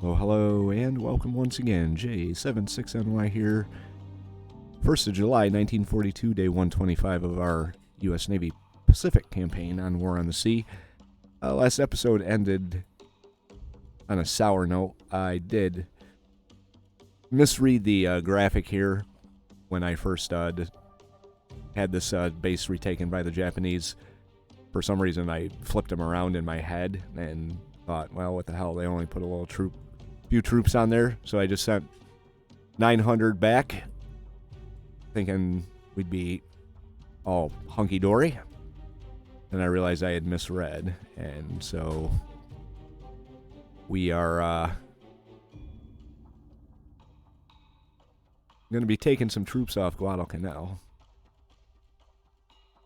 Well, hello, and welcome once again. J76NY here. 1st of July, 1942, day 125 of our U.S. Navy Pacific campaign on War on the Sea. Last episode ended on a sour note. I did misread the graphic here when I first had this base retaken by the Japanese. For some reason, I flipped them around in my head and thought, well, what the hell, they only put a few troops on there. So I just sent 900 back, thinking we'd be all hunky-dory. And I realized I had misread, and so we are going to be taking some troops off Guadalcanal,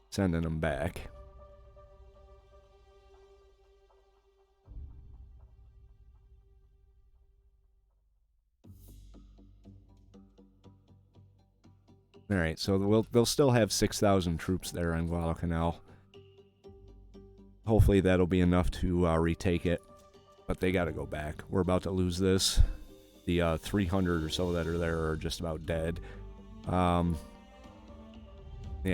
sending them back. Alright, so they'll still have 6,000 troops there on Guadalcanal. Hopefully that'll be enough to retake it, but they gotta go back. We're about to lose this. The 300 or so that are there are just about dead. Yeah,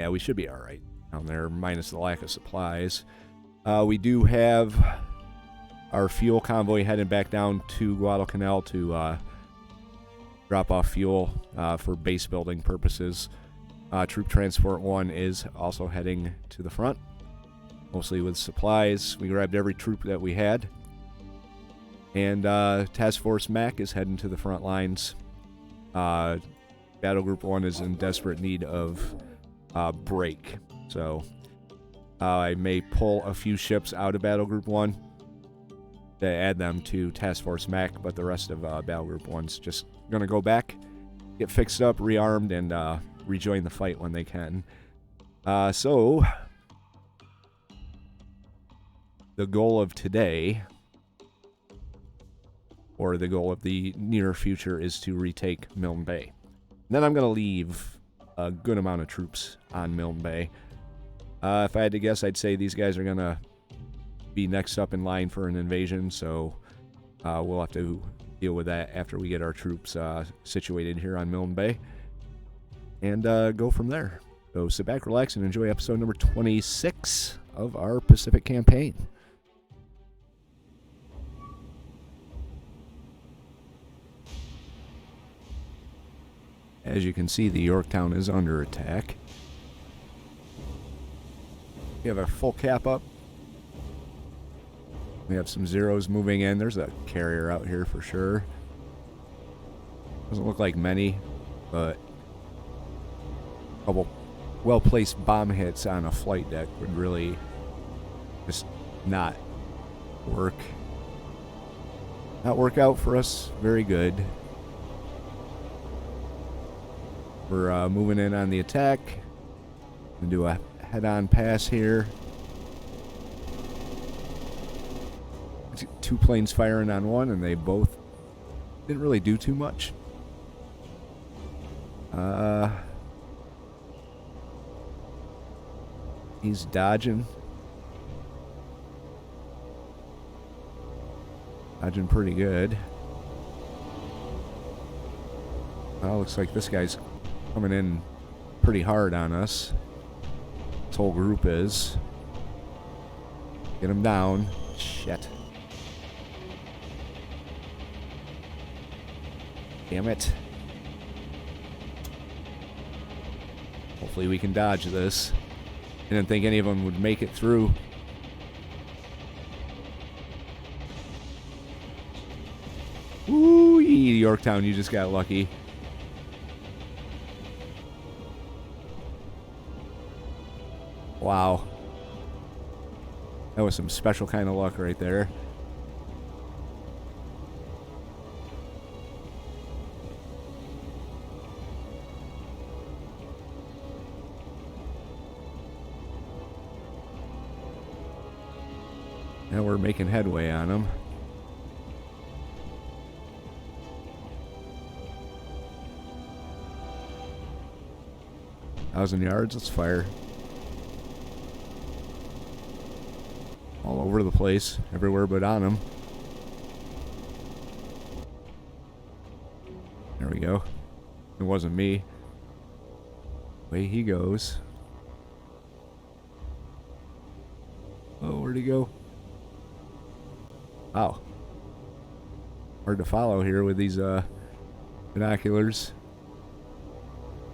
we should be alright down there, minus the lack of supplies. We do have our fuel convoy heading back down to Guadalcanal to drop off fuel for base building purposes. Troop Transport 1 is also heading to the front, mostly with supplies. We grabbed every troop that we had. And Task Force Mack is heading to the front lines. Battle Group 1 is in desperate need of break. So I may pull a few ships out of Battle Group 1 to add them to Task Force Mack, but the rest of Battle Group 1's just going to go back, get fixed up, rearmed, and rejoin the fight when they can. So the goal of today, or the goal of the near future, is to retake Milne Bay. And then I'm going to leave a good amount of troops on Milne Bay. If I had to guess, I'd say these guys are going to be next up in line for an invasion, so we'll have to deal with that after we get our troops situated here on Milne Bay, and go from there. So sit back, relax, and enjoy episode number 26 of our Pacific campaign. As you can see, the Yorktown is under attack. We have our full cap up. We have some zeros moving in. There's a carrier out here for sure. Doesn't look like many, but a couple well-placed bomb hits on a flight deck would really just not work out for us very good. We're moving in on the attack. We'll do a head-on pass here. Two planes firing on one, and they both didn't really do too much. He's dodging pretty good. Well, looks like this guy's coming in pretty hard on us. This whole group is. Get him down. Shit. Damn it. Hopefully we can dodge this. I didn't think any of them would make it through. Ooh, Yorktown, you just got lucky. Wow. That was some special kind of luck right there. Now we're making headway on them. Thousand yards, let's fire. All over the place, everywhere but on them. It wasn't me. Away he goes. Oh, where'd he go? Wow. Hard to follow here with these binoculars.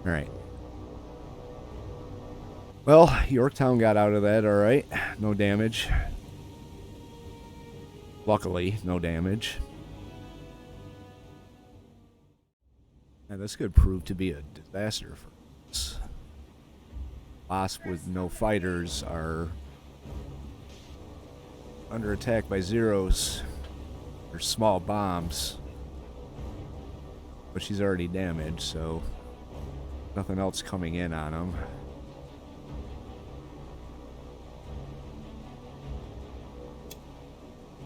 Alright. Well, Yorktown got out of that alright. No damage. Luckily, no damage. Now, this could prove to be a disaster for us. Wasp with no fighters are under attack by Zeros. Or small bombs. But she's already damaged, so nothing else coming in on them.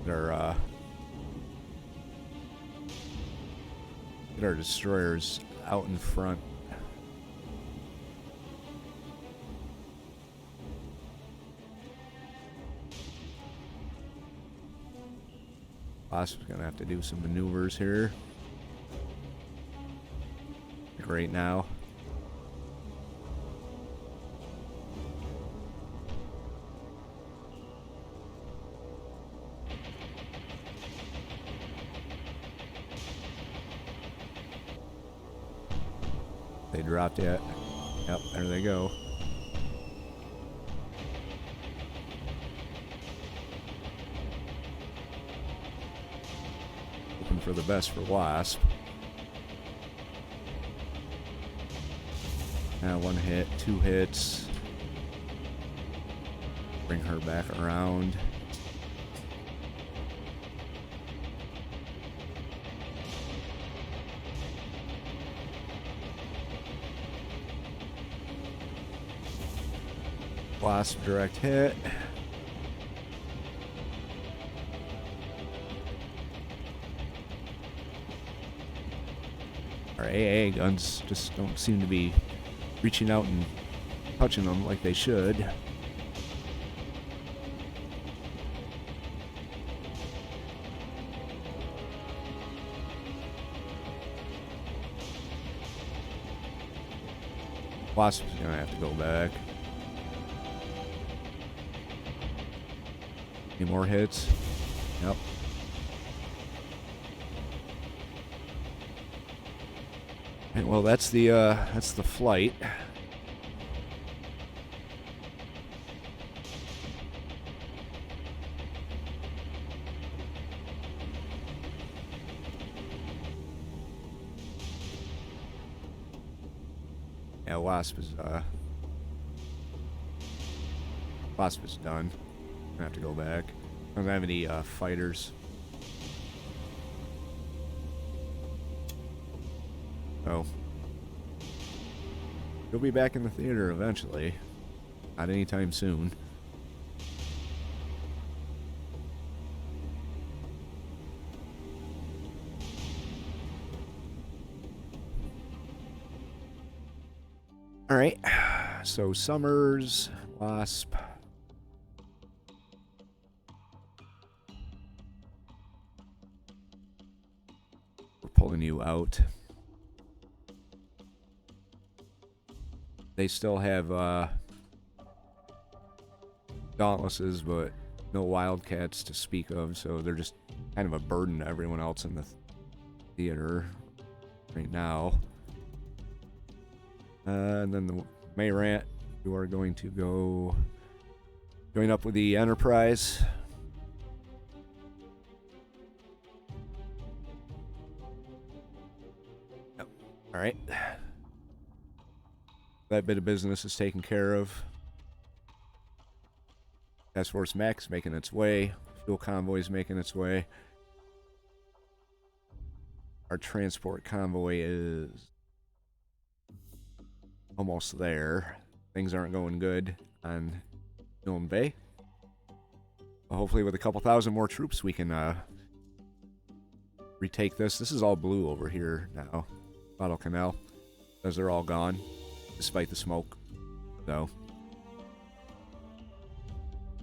They're, get our destroyers out in front. Wasp's gonna have to do some maneuvers here. Like right now. They dropped it. Yep, there they go. Hoping for the best for Wasp. Now 1 hit, 2 hits. Bring her back around. Wasp direct hit. Our AA guns just don't seem to be reaching out and touching them like they should. Wasp's gonna have to go back. Any more hits? Yep. Right, well, that's the flight. Yeah, Wasp is done. I have to go back. I don't have any fighters. Oh. He'll be back in the theater eventually. Not anytime soon. Alright. So Summers, Wasp. Pulling you out. They still have Dauntlesses, but no Wildcats to speak of, so they're just kind of a burden to everyone else in the theater right now. And then the Mayrant, who are going to go join up with the Enterprise. Alright. That bit of business is taken care of. Force Mack's making its way. Fuel convoy's making its way. Our transport convoy is almost there. Things aren't going good on Milne Bay. But hopefully with a couple thousand more troops we can retake this. This is all blue over here now. Guadalcanal. Those are all gone, despite the smoke. So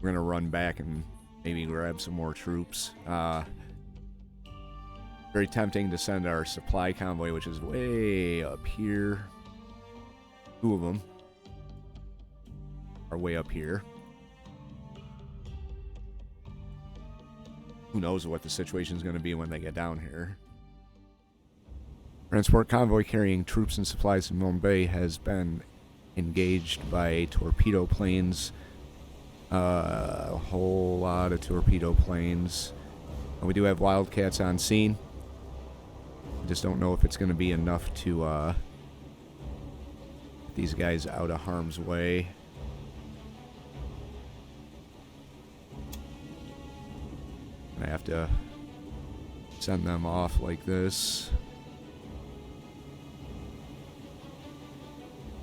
we're gonna run back and maybe grab some more troops. Very tempting to send our supply convoy, which is way up here. 2 of them are way up here. Who knows what the situation is going to be when they get down here. Transport convoy carrying troops and supplies in Mumbai has been engaged by torpedo planes. A whole lot of torpedo planes. And we do have Wildcats on scene. Just don't know if it's going to be enough to get these guys out of harm's way. I have to send them off like this.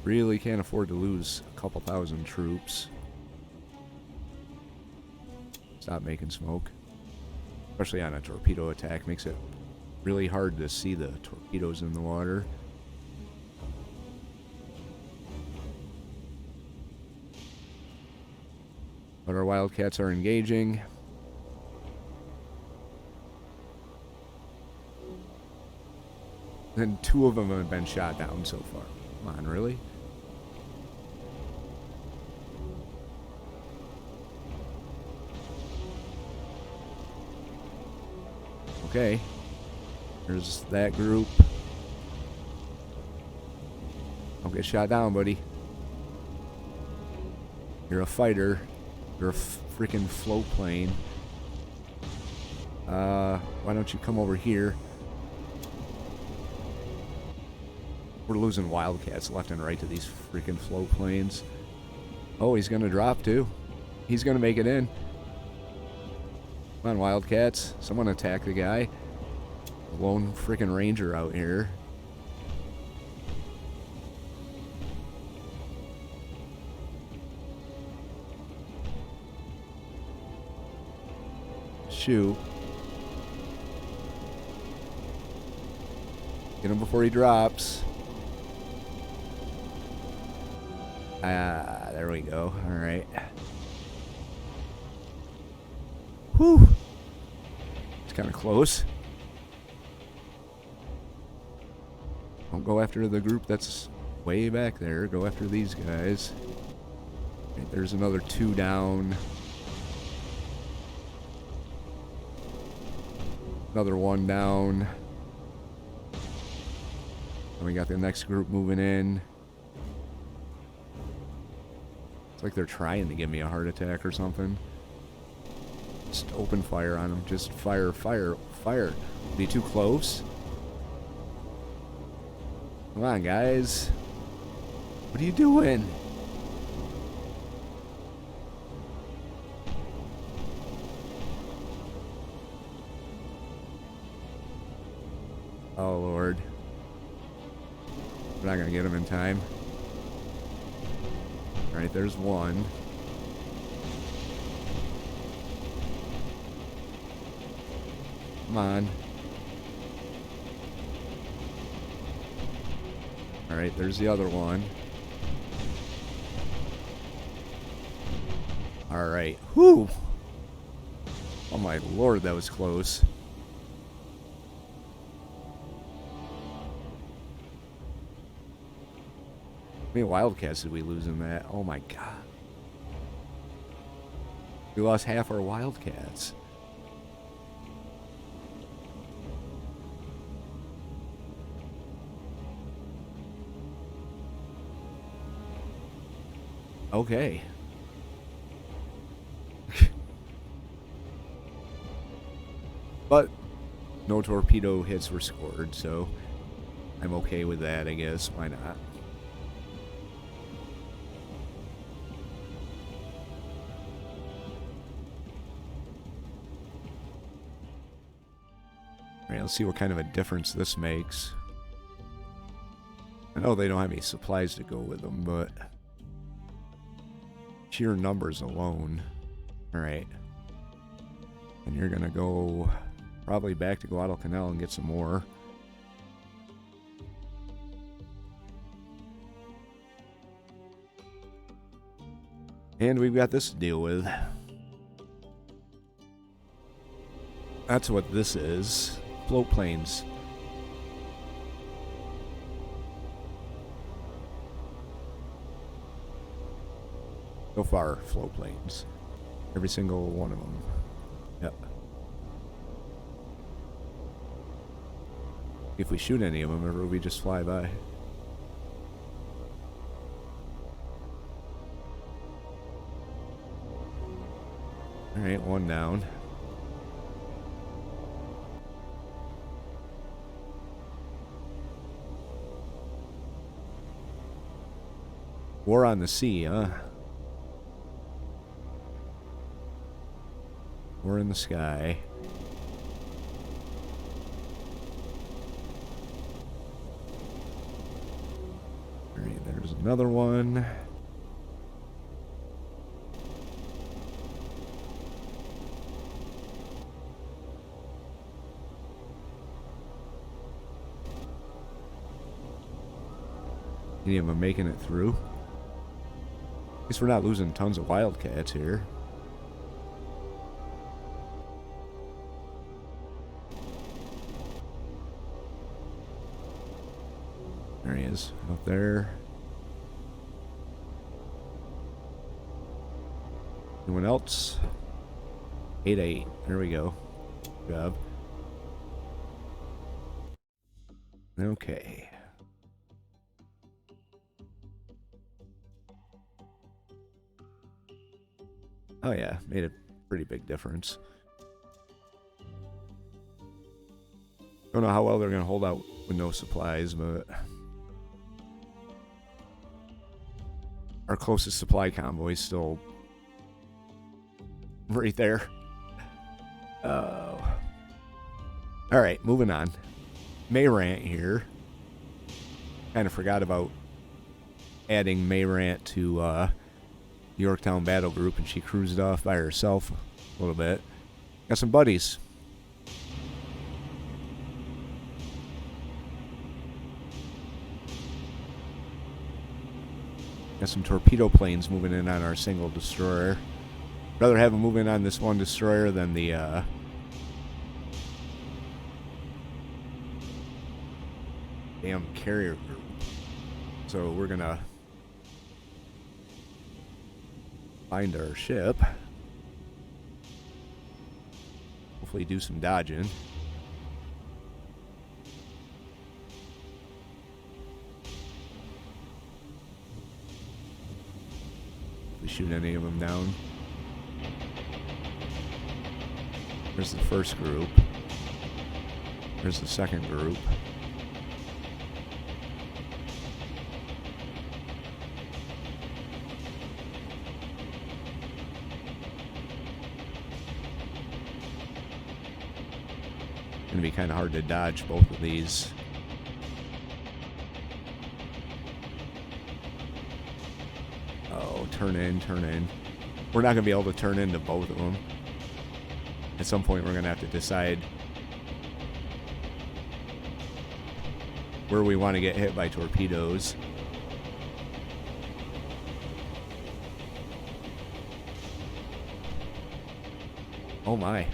Really can't afford to lose a couple thousand troops. Stop making smoke. Especially on a torpedo attack. Makes it really hard to see the torpedoes in the water. But our Wildcats are engaging. And 2 of them have been shot down so far. Come on, really? Okay. There's that group. Don't get shot down, buddy. You're a fighter. You're a freaking float plane. Why don't you come over here? We're losing Wildcats left and right to these freaking float planes. Oh, he's gonna drop too. He's gonna make it in. Come on, Wildcats. Someone attack the guy. Lone freaking ranger out here. Shoot. Get him before he drops. Ah, there we go. Alright. Whew. It's kind of close. Don't go after the group that's way back there. Go after these guys. Right, there's another 2 down. Another 1 down. And we got the next group moving in. It's like they're trying to give me a heart attack or something. Just open fire on them. Just fire, fire, fire. Be too close. Come on, guys. What are you doing? Oh, Lord. We're not going to get him in time. Alright, there's 1. Come on. Alright, there's the other one. Alright. Whew! Oh my Lord, that was close. How many Wildcats did we lose in that? Oh my God. We lost half our Wildcats. Okay. But no torpedo hits were scored, so I'm okay with that, I guess. Why not? Alright, let's see what kind of a difference this makes. I know they don't have any supplies to go with them, but sheer numbers alone. Alright. And you're gonna go probably back to Guadalcanal and get some more. And we've got this to deal with. That's what this is. float planes. So far, float planes. Every single one of them. Yep. If we shoot any of them, or we just fly by. Alright, one down. War on the sea, huh? War in the sky. Alright, there's another one. Any of them making it through? At least we're not losing tons of wildcats here. There he is, out there. Anyone else? 8-8. There we go. Good job. Okay. Oh yeah, made a pretty big difference. Don't know how well they're going to hold out with no supplies, but our closest supply convoy is still right there. Oh. Alright, moving on. Mayrant here. Kind of forgot about adding Mayrant to Yorktown Battle Group, and she cruised off by herself a little bit. Got some buddies. Got some torpedo planes moving in on our single destroyer. Rather have them move in on this one destroyer than the damn carrier group. So we're gonna find our ship. Hopefully do some dodging. If we shoot any of them down. There's the first group. There's the second group. Gonna be kind of hard to dodge both of these. Oh, turn in, turn in. We're not gonna be able to turn into both of them. At some point, we're gonna have to decide where we want to get hit by torpedoes. Oh my.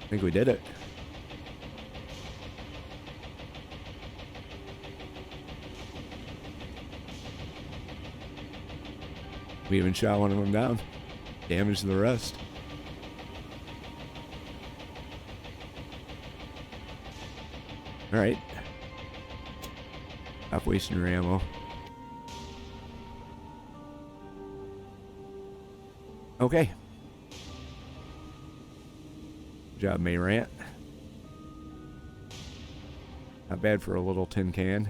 I think we did it. We even shot one of them down. Damaged the rest. Alright. Stop wasting your ammo. Okay. Good job, Mayrant. Not bad for a little tin can.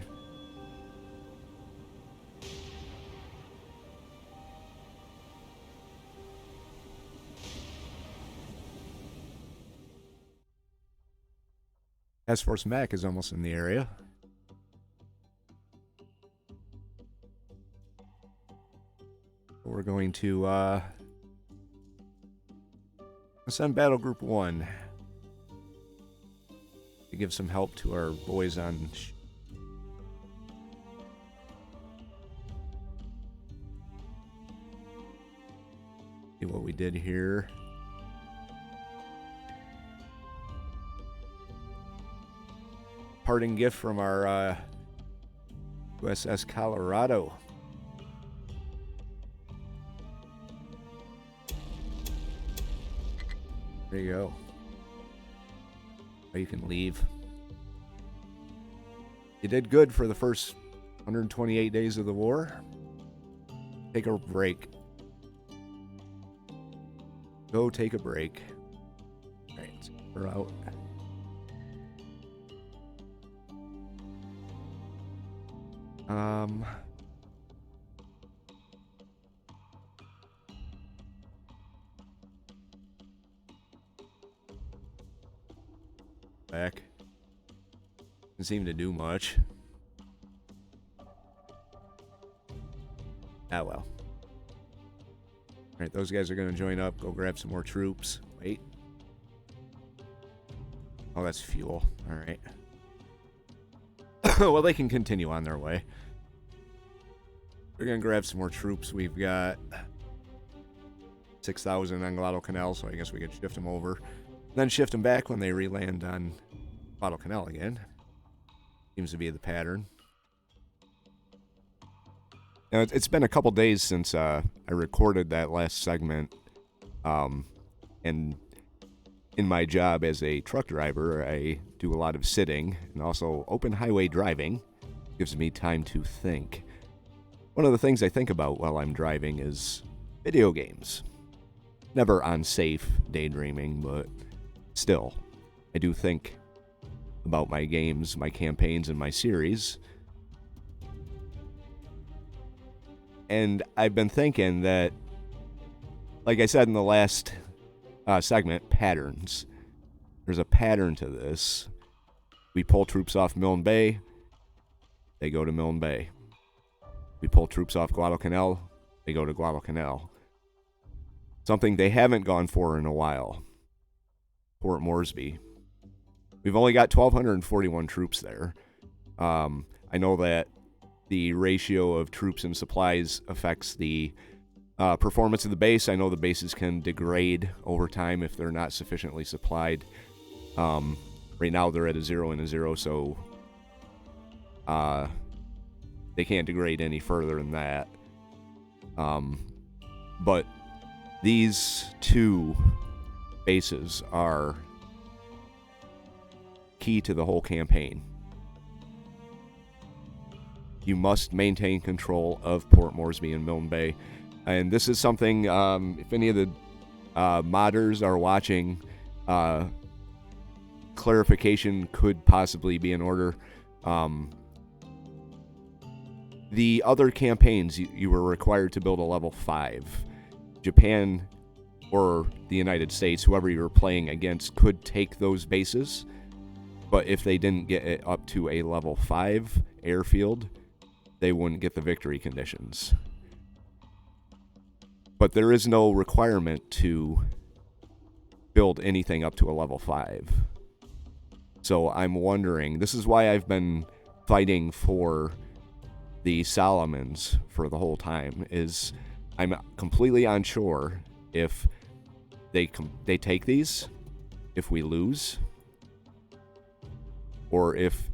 Force Mack is almost in the area. We're going to send Battle Group 1 to give some help to our boys on see what we did here. parting gift from our USS Colorado. There you go. Now you can leave. You did good for the first 128 days of the war. Take a break. Go take a break. All right, we're out. Back. Doesn't seem to do much. Ah, well. Alright, those guys are going to join up. Go grab some more troops. Wait. Oh, that's fuel. Alright. Well, they can continue on their way. We're going to grab some more troops. We've got 6,000 on Guadalcanal, so I guess we could shift them over. Then shift them back when they re-land on Guadalcanal again. Seems to be the pattern. Now, it's been a couple days since I recorded that last segment. And in my job as a truck driver, I do a lot of sitting and also open highway driving. Gives me time to think. One of the things I think about while I'm driving is video games. Never unsafe daydreaming, but still, I do think about my games, my campaigns, and my series. And I've been thinking that, like I said in the last segment, patterns. There's a pattern to this. We pull troops off Milne Bay, they go to Milne Bay. We pull troops off Guadalcanal, they go to Guadalcanal. Something they haven't gone for in a while. Port Moresby. We've only got 1,241 troops there. I know that the ratio of troops and supplies affects the performance of the base. I know the bases can degrade over time if they're not sufficiently supplied. Right now they're at a 0 and a 0, so they can't degrade any further than that. But these two bases are key to the whole campaign. You must maintain control of Port Moresby and Milne Bay. And this is something, if any of the modders are watching, clarification could possibly be in order. The other campaigns, you were required to build a level 5. Japan or the United States, whoever you were playing against, could take those bases. But if they didn't get it up to a level 5 airfield, they wouldn't get the victory conditions. But there is no requirement to build anything up to a level 5. So I'm wondering, this is why I've been fighting for the Solomons for the whole time, is I'm completely unsure if they take these, if we lose, or if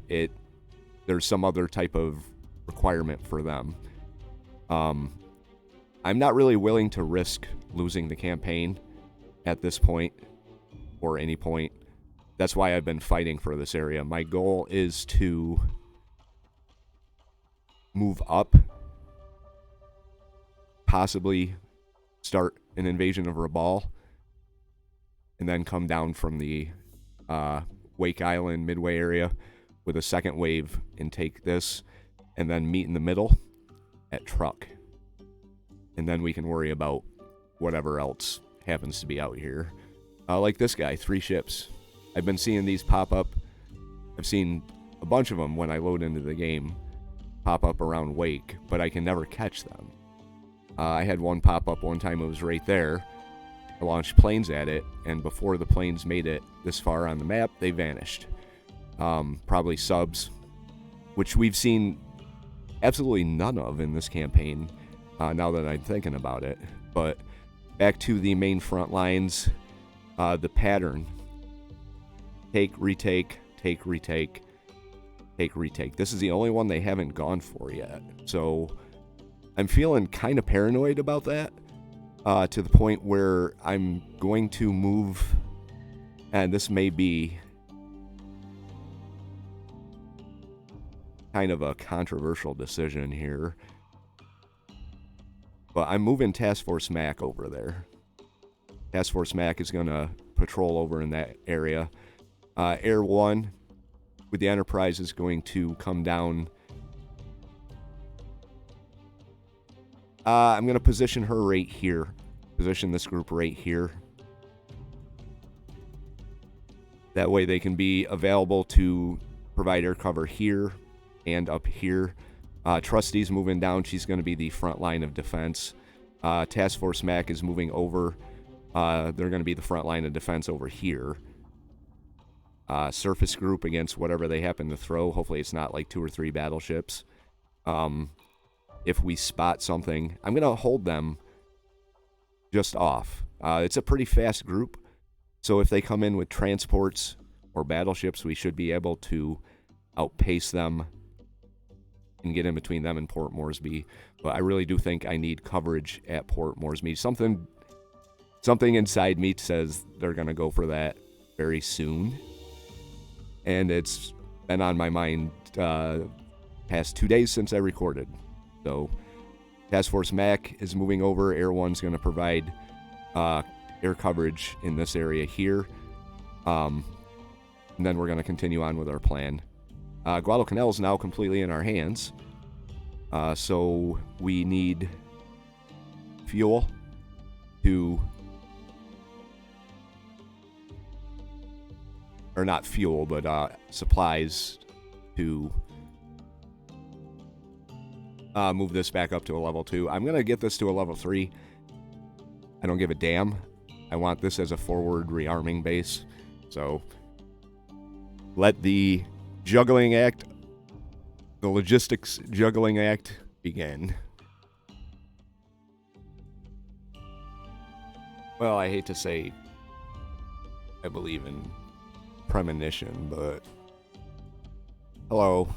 there's some other type of requirement for them. I'm not really willing to risk losing the campaign at this point, or any point. That's why I've been fighting for this area. My goal is to move up, possibly start an invasion of Rabaul, and then come down from the Wake Island, Midway area with a second wave and take this, and then meet in the middle at Truck. And then we can worry about whatever else happens to be out here. Like this guy, 3 ships. I've been seeing these pop up. I've seen a bunch of them when I load into the game pop up around Wake, but I can never catch them. I had one pop up one time, it was right there. I launched planes at it, and before the planes made it this far on the map, they vanished. Probably subs, which we've seen absolutely none of in this campaign, now that I'm thinking about it. But back to the main front lines, the pattern. Take, retake, take, retake. retake. This is the only one they haven't gone for yet. So I'm feeling kind of paranoid about that, to the point where I'm going to move, and this may be kind of a controversial decision here, but I'm moving Task Force Mack over there. Task Force Mack is going to patrol over in that area. Air 1 with the Enterprise is going to come down. I'm going to position her right here. Position this group right here. That way they can be available to provide air cover here and up here. Trusty's moving down. She's going to be the front line of defense. Task Force Mack is moving over. They're going to be the front line of defense over here. Surface group against whatever they happen to throw. Hopefully it's not like 2 or 3 battleships. If we spot something, I'm going to hold them just off. It's a pretty fast group, so if they come in with transports or battleships, we should be able to outpace them and get in between them and Port Moresby. But I really do think I need coverage at Port Moresby. Something inside me says they're going to go for that very soon. And it's been on my mind past 2 days since I recorded. So Task Force Mack is moving over. Air 1's going to provide air coverage in this area here. And then we're going to continue on with our plan. Guadalcanal is now completely in our hands. So we need fuel to... Or not fuel, but supplies to move this back up to a level 2. I'm going to get this to a level 3. I don't give a damn. I want this as a forward rearming base. So let the juggling act, the logistics juggling act begin. Well, I hate to say I believe in premonition, but hello.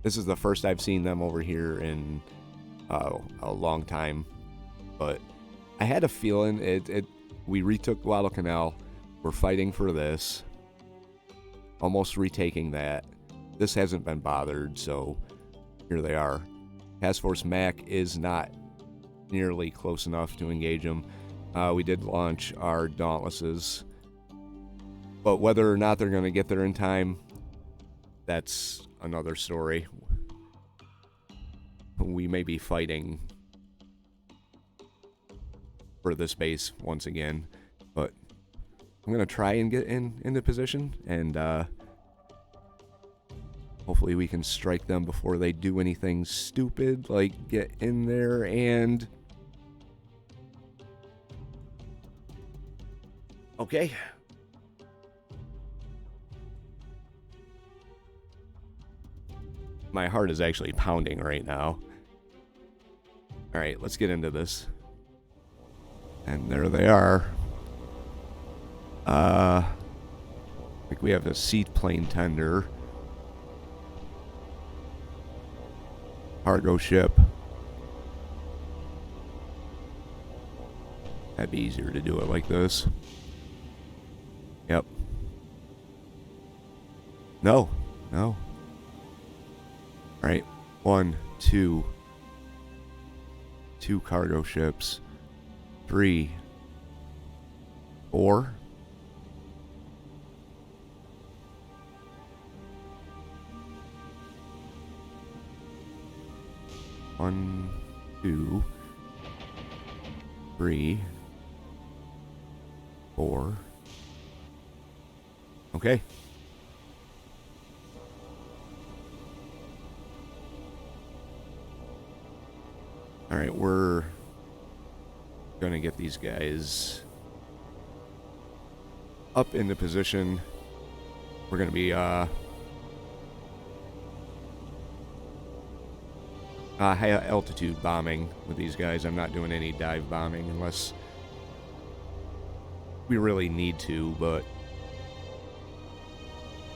This is the first I've seen them over here in a long time, but I had a feeling we retook Guadalcanal. We're fighting for this, almost retaking that. This hasn't been bothered, so here they are. Task Force Mack is not nearly close enough to engage them. We did launch our Dauntlesses, but whether or not they're going to get there in time, that's another story. We may be fighting for this base once again, but I'm going to try and get into position, and hopefully we can strike them before they do anything stupid, like get in there and... Okay. My heart is actually pounding right now. Alright, let's get into this. And there they are. Like we have a seaplane tender. Cargo ship. That'd be easier to do it like this. Yep. No. Alright. 1, 2. 2 cargo ships. 3. 4. 1, 2. 3. 4. Okay. Alright, we're gonna get these guys up into position. We're gonna be high altitude bombing with these guys. I'm not doing any dive bombing unless we really need to, but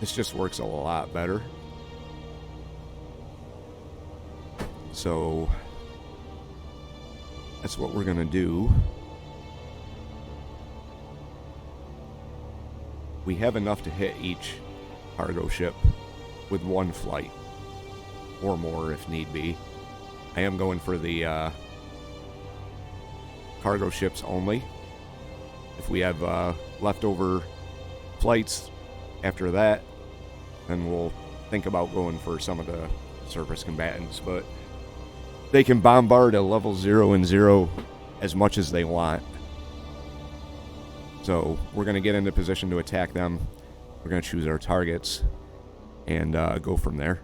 This just works a lot better. So that's what we're gonna do. We have enough to hit each cargo ship with one flight, or more if need be. I am going for the cargo ships only. If we have leftover flights after that, then we'll think about going for some of the surface combatants, but they can bombard a level 0 and 0 as much as they want. So we're going to get into position to attack them. We're going to choose our targets and go from there.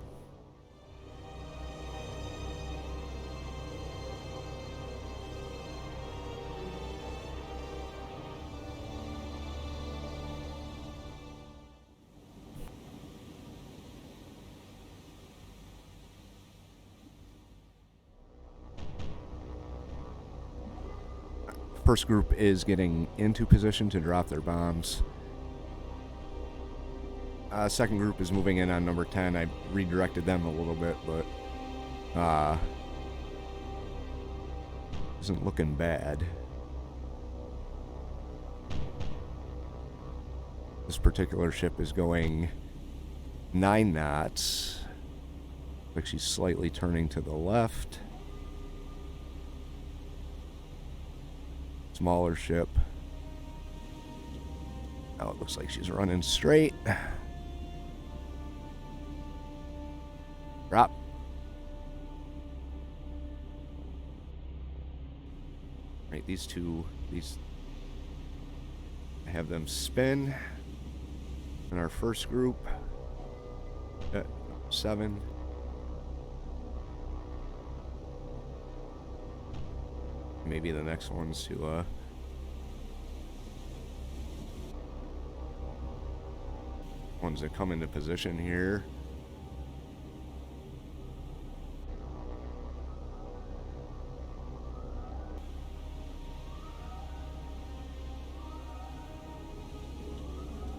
First group is getting into position to drop their bombs. Second group is moving in on number 10. I redirected them a little bit, but isn't looking bad. This particular ship is going 9 knots. Like she's slightly turning to the left. Smaller ship. Now it looks like she's running straight. Drop. Right, these I have them spin. In our first group, 7. Maybe the next ones to ones that come into position here.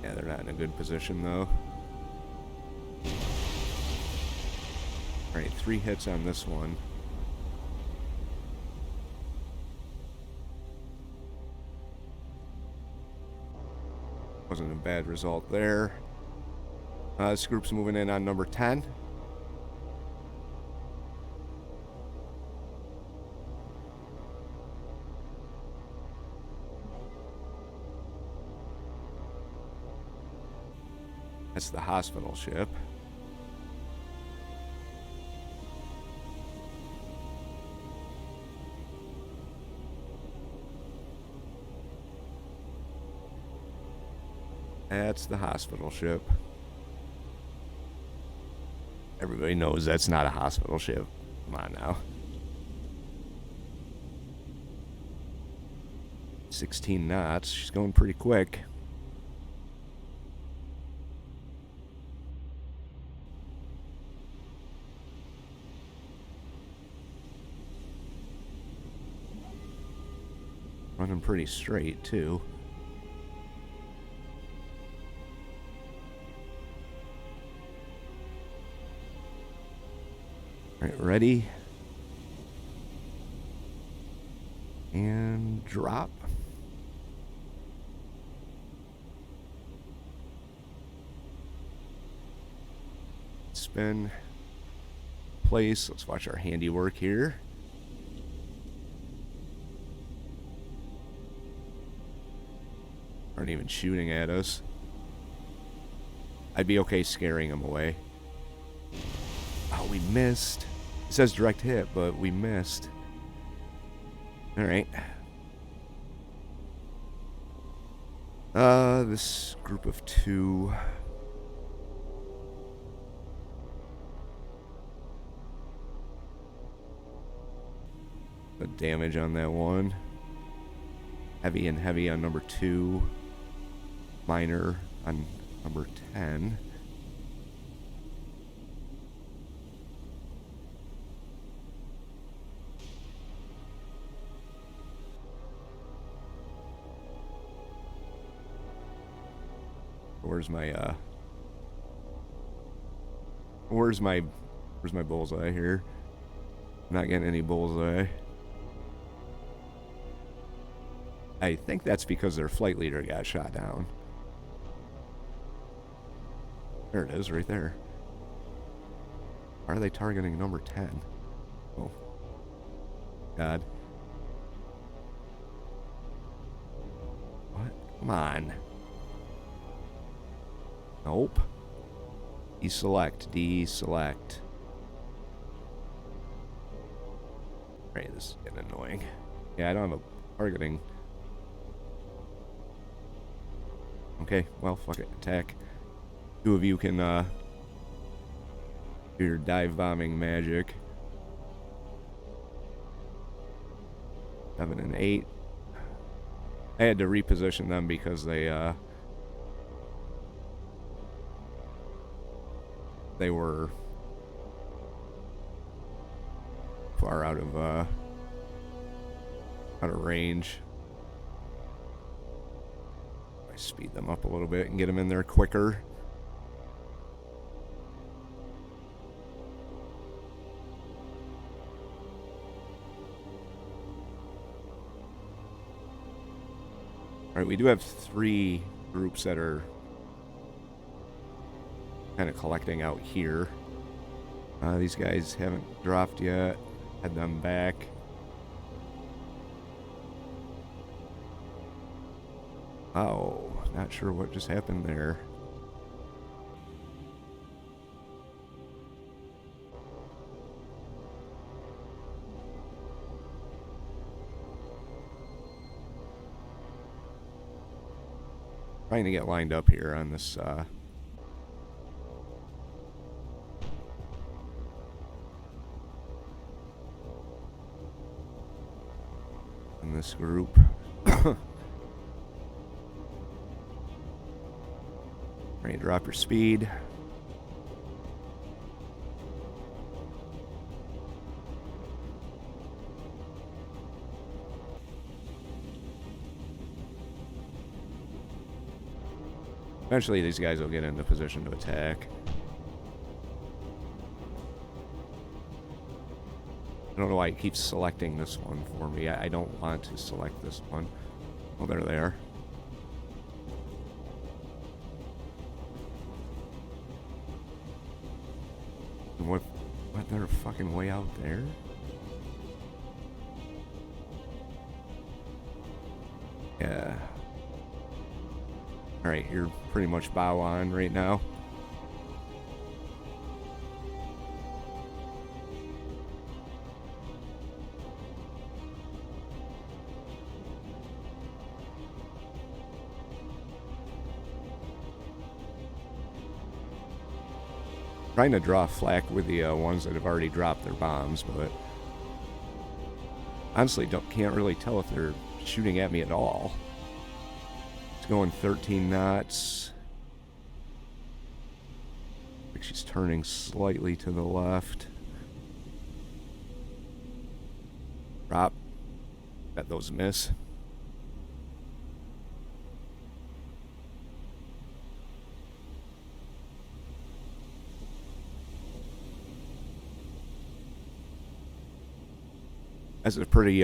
Yeah, they're not in a good position though. Alright, 3 hits on this one. Wasn't a bad result there. This group's moving in on number 10. That's the hospital ship. That's the hospital ship. Everybody knows that's not a hospital ship. Come on now. 16 knots. She's going pretty quick. Running pretty straight, too. Alright, ready. And drop. Spin. Place. Let's watch our handiwork here. Aren't even shooting at us. I'd be okay scaring them away. Oh, we missed. It says direct hit, but we missed. Alright. This group of 2. The damage on that one. Heavy and heavy on number 2. Minor on number 10. Where's my Where's my bullseye here? Not getting any bullseye. I think that's because their flight leader got shot down. There it is, right there. Why are they targeting number 10? Oh. God. What? Come on. Nope. Deselect. Deselect. Alright, this is getting annoying. Yeah, I don't have a targeting. Okay, well, fuck it. Attack. Two of you can, do your dive bombing magic. 7 and 8. I had to reposition them because they were far out of range. I speed them up a little bit and get them in there quicker. All right, we do have 3 groups that are kind of collecting out here. These guys haven't dropped yet. Had them back. Oh, not sure what just happened there. Trying to get lined up here on this in this group. Ready to drop your speed. Eventually these guys will get into position to attack. I don't know why it keeps selecting this one for me. I don't want to select this one. Oh, there they are. What? They're fucking way out there? Yeah. Alright, you're pretty much bow on right now. Trying to draw flak with the ones that have already dropped their bombs, but honestly can't really tell if they're shooting at me at all. It's going 13 knots. I think she's turning slightly to the left. Drop. Bet those miss. That's a pretty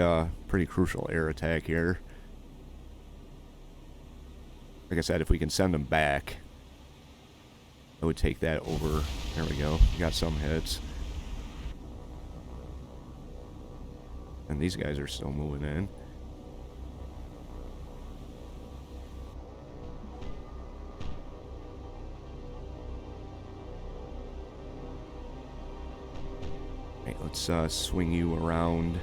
crucial air attack here. Like I said, if we can send them back, I would take that over. There we go. We got some hits. And these guys are still moving in. Alright, let's swing you around.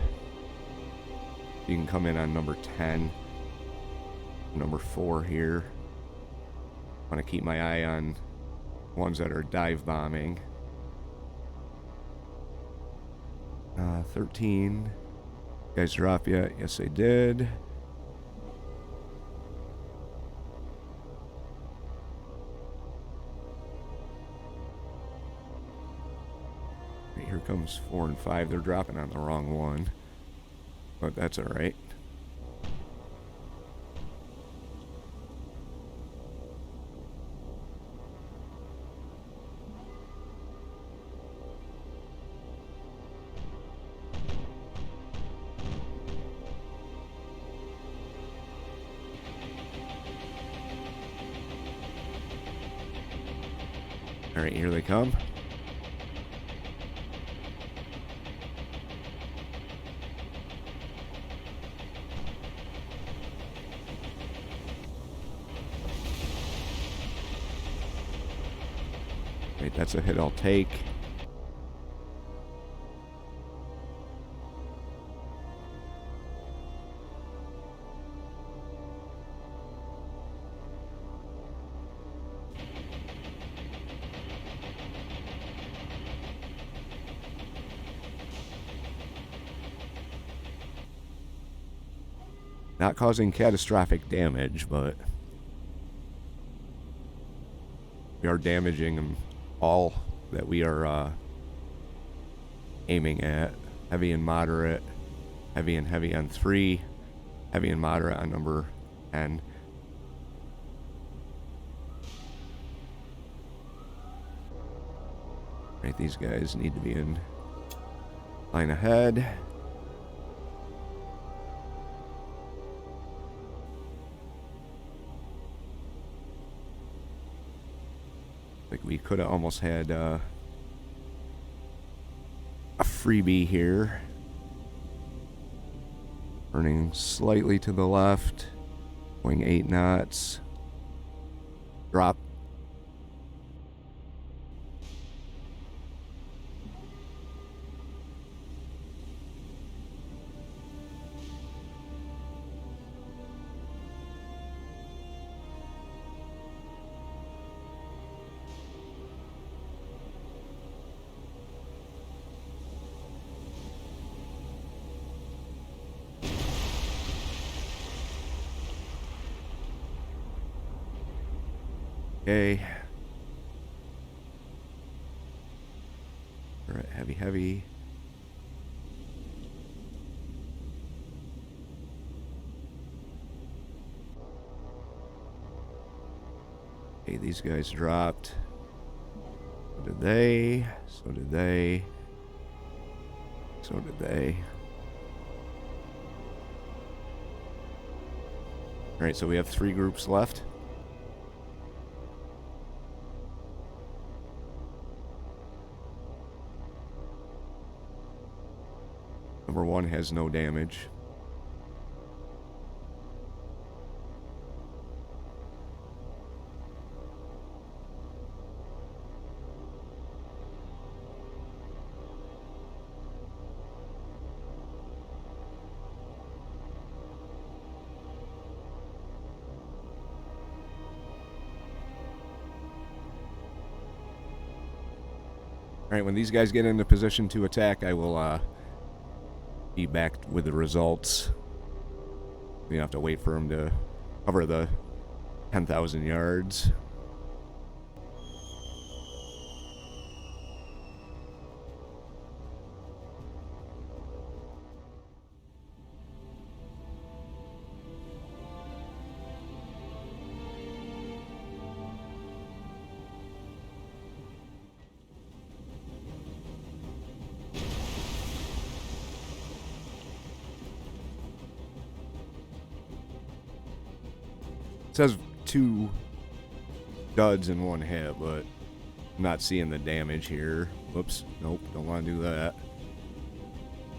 You can come in on number 10. Number 4 here. I want to keep my eye on ones that are dive bombing. 13. You guys drop yet? Yes, they did. Right, here comes 4 and 5. They're dropping on the wrong one. But that's alright. Alright, here they come. Right, that's a hit I'll take. Not causing catastrophic damage, but we are damaging them all that we are aiming at. Heavy and moderate, heavy and heavy on 3, heavy and moderate on number 10. Right, these guys need to be in line ahead. Like we could have almost had a freebie here. Turning slightly to the left, going 8 knots. Drop. Okay. Alright, heavy, heavy. Okay, these guys dropped. So did they. So did they. So did they. Alright, so we have 3 groups left. Number 1 has no damage. Alright, when these guys get into position to attack, I will be back with the results. We have to wait for them to cover the 10,000 yards. It says 2 duds in 1 hit, but I'm not seeing the damage here. Whoops. Nope, don't want to do that.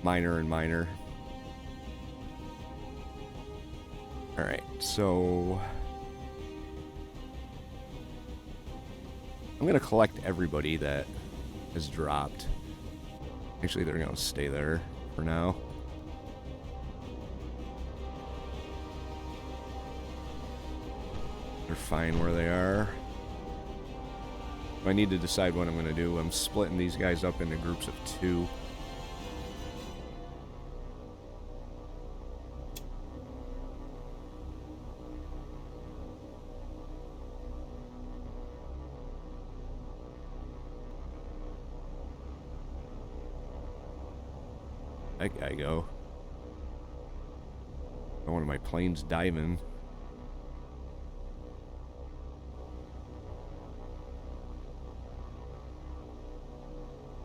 Minor and minor. Alright, so I'm going to collect everybody that has dropped. Actually, they're going to stay there for now. They're fine where they are. I need to decide what I'm going to do. I'm splitting these guys up into groups of 2. That guy go. One of my planes diving.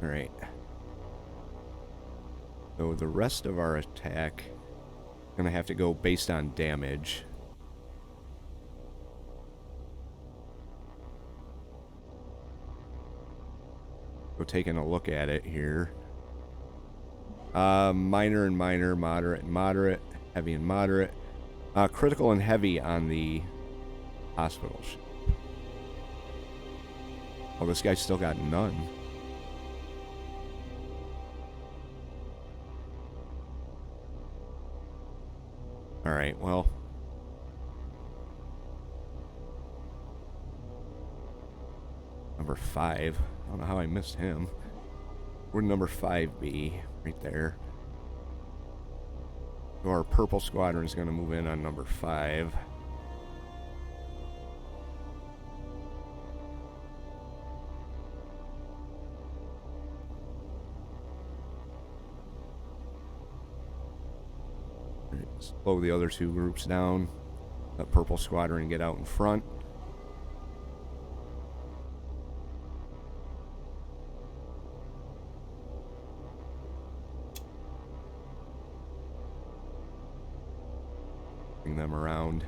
Alright. So the rest of our attack is going to have to go based on damage. Go taking a look at it here. Minor and minor, moderate and moderate, heavy and moderate. Critical and heavy on the hospital ship. Oh, this guy's still got none. Alright, well. Number 5. I don't know how I missed him. Where'd number 5 be? Right there. So our purple squadron is going to move in on number 5. Slow the other two groups down. Let purple squadron get out in front. Bring them around.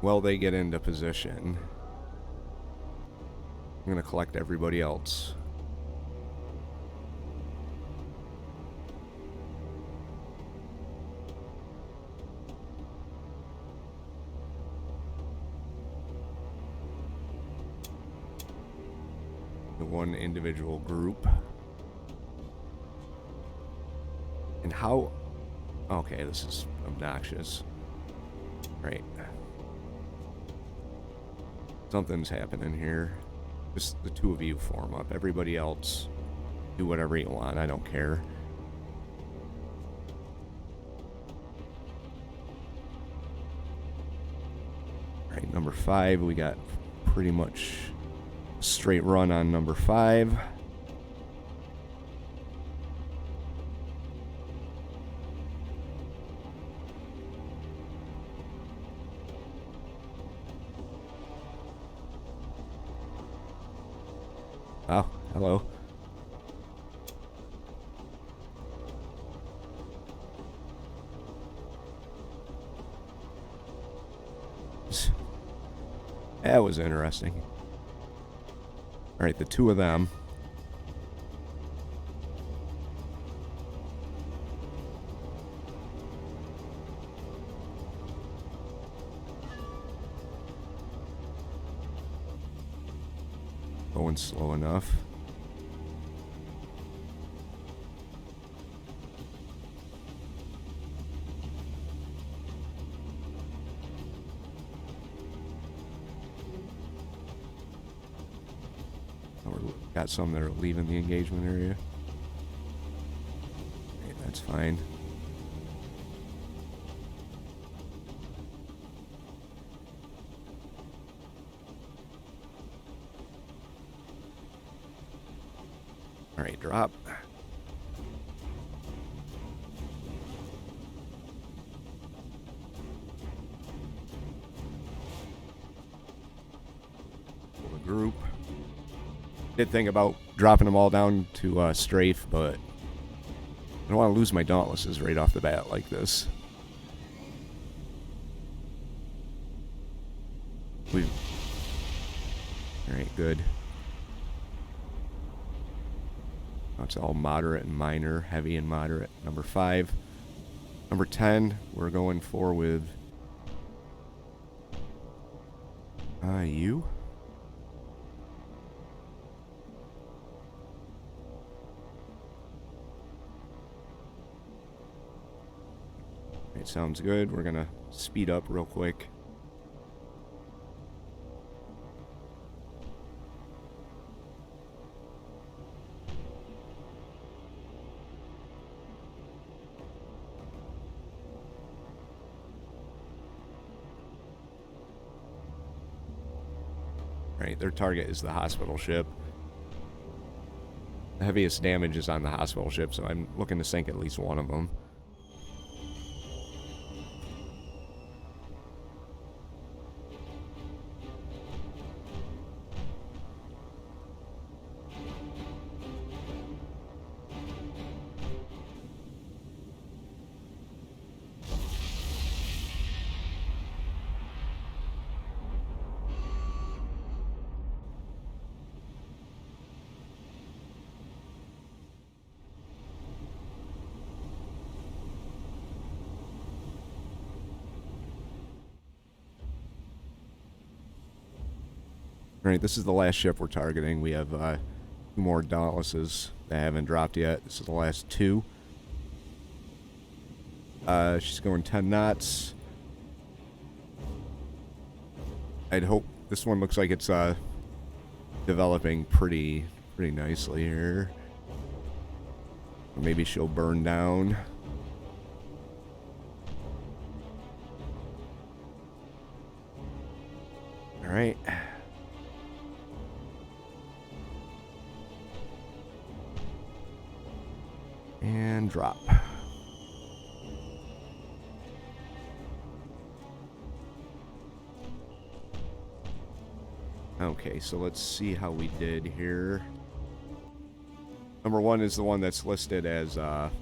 Well, they get into position. I'm going to collect everybody else. The one individual group. And how... Okay, this is obnoxious. Right. Something's happening here. Just the two of you form up. Everybody else, do whatever you want. I don't care. Alright, number 5. We got pretty much a straight run on number 5. Oh, hello. That was interesting. Alright, the two of them. Going slow enough. Got some that are leaving the engagement area. Okay, that's fine. Alright, drop. Pull the group. Did think about dropping them all down to strafe, but I don't want to lose my dauntlesses right off the bat like this. Alright, good. That's all moderate and minor, heavy and moderate. Number 5. Number 10, we're going for with you. Alright, sounds good. We're gonna speed up real quick. Right, their target is the hospital ship. The heaviest damage is on the hospital ship, so I'm looking to sink at least one of them. Alright, this is the last ship we're targeting. We have 2 more Dauntlesses that haven't dropped yet. This is the last 2. She's going 10 knots. I'd hope this one looks like it's developing pretty nicely here. Or maybe she'll burn down. All right. And drop. Okay, so let's see how we did here. Number 1 is the one that's listed as the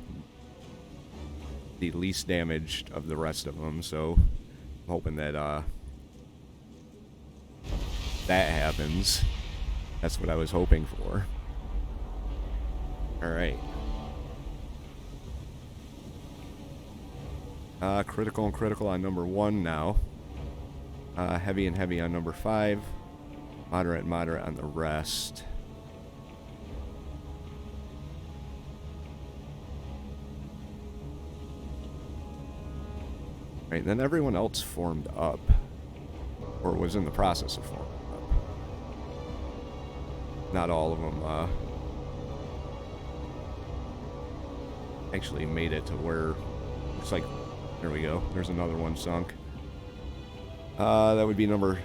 least damaged of the rest of them, so I'm hoping that that happens. That's what I was hoping for. Alright. Critical and critical on number 1 now. Heavy and heavy on number 5. Moderate and moderate on the rest. Right, then everyone else formed up. Or was in the process of forming up. Not all of them actually made it to where... Looks like... There we go. There's another one sunk. That would be number...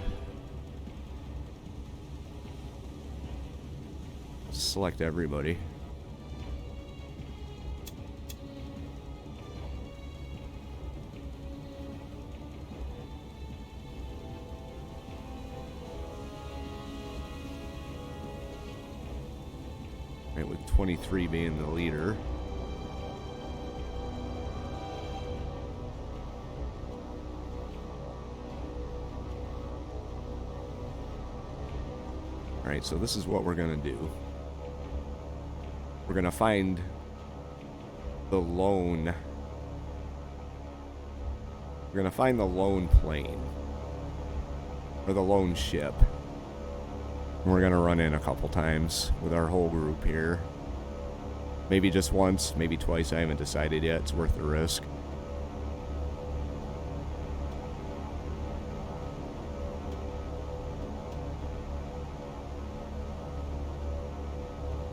Select everybody. Right, with 23 being the leader. Alright, so this is what we're gonna do. We're gonna find the lone... We're gonna find the lone plane. Or the lone ship. And we're gonna run in a couple times with our whole group here. Maybe just once, maybe twice, I haven't decided yet. It's worth the risk.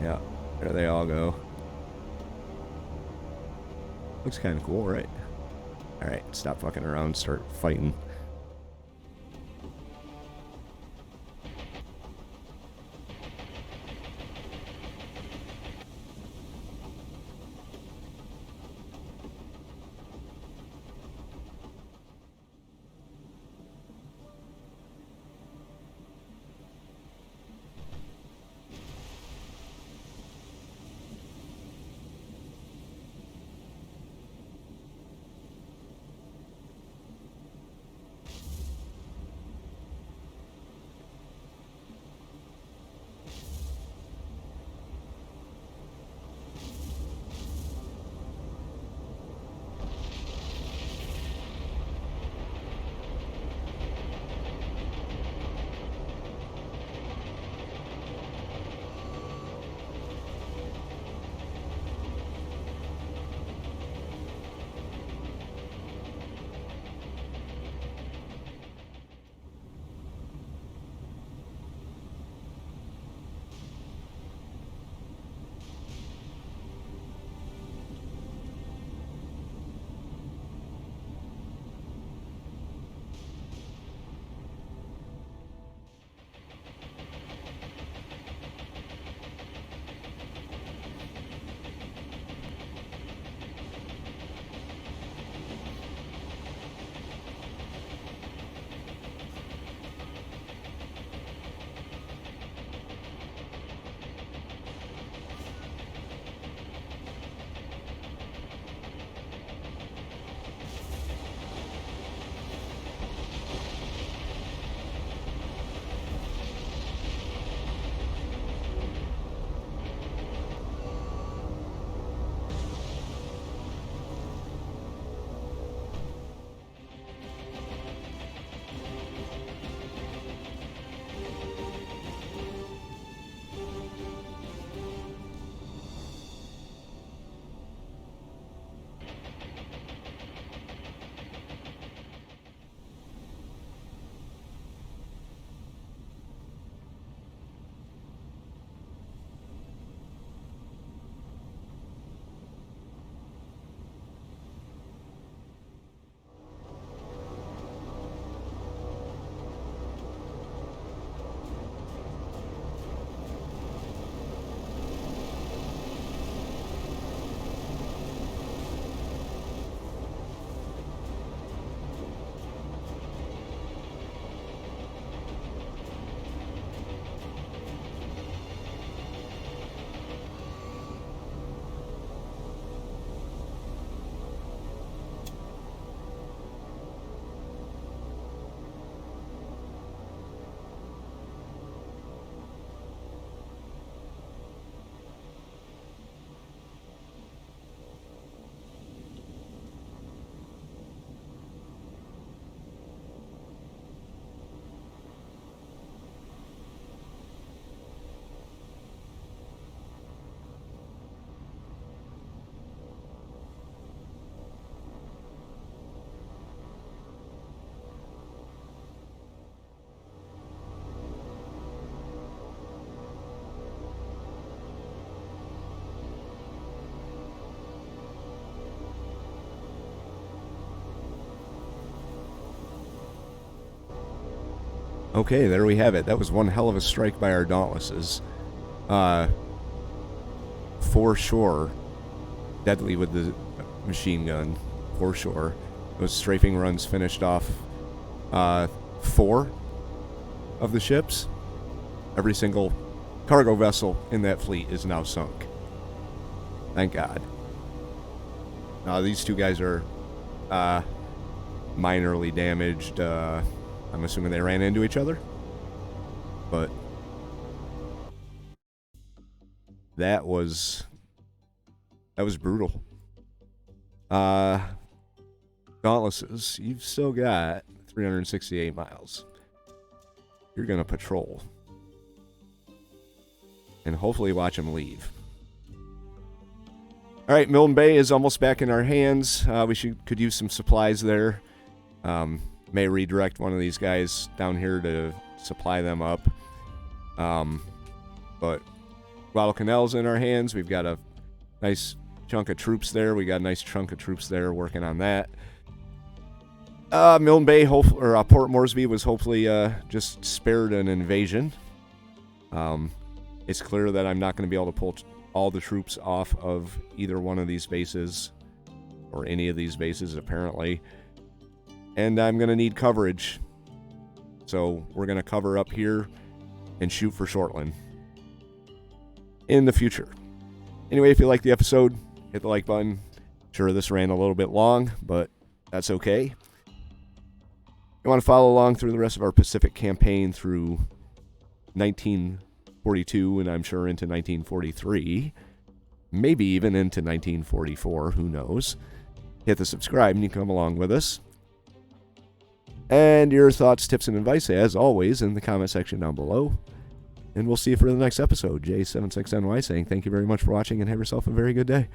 Yeah. There they all go. Looks kind of cool, right? Alright, stop fucking around, start fighting. Okay, there we have it. That was one hell of a strike by our Dauntlesses. For sure. Deadly with the machine gun. For sure. Those strafing runs finished off 4 of the ships. Every single cargo vessel in that fleet is now sunk. Thank God. These two guys are minorly damaged. I'm assuming they ran into each other. But that was brutal. Dauntlesses, you've still got 368 miles. You're going to patrol. And hopefully watch them leave. All right, Milne Bay is almost back in our hands. We could use some supplies there. May redirect one of these guys down here to supply them up. But Guadalcanal's in our hands. We've got a nice chunk of troops there. We got a nice chunk of troops there working on that. Milne Bay, Port Moresby was hopefully just spared an invasion. It's clear that I'm not going to be able to pull all the troops off of either one of these bases, or any of these bases, apparently. And I'm going to need coverage. So we're going to cover up here and shoot for Shortland in the future. Anyway, if you like the episode, hit the like button. Sure, this ran a little bit long, but that's okay. You want to follow along through the rest of our Pacific campaign through 1942, and I'm sure into 1943, maybe even into 1944, who knows. Hit the subscribe and you come along with us. And your thoughts, tips, and advice, as always, in the comment section down below. And we'll see you for the next episode. J76NY saying thank you very much for watching and have yourself a very good day.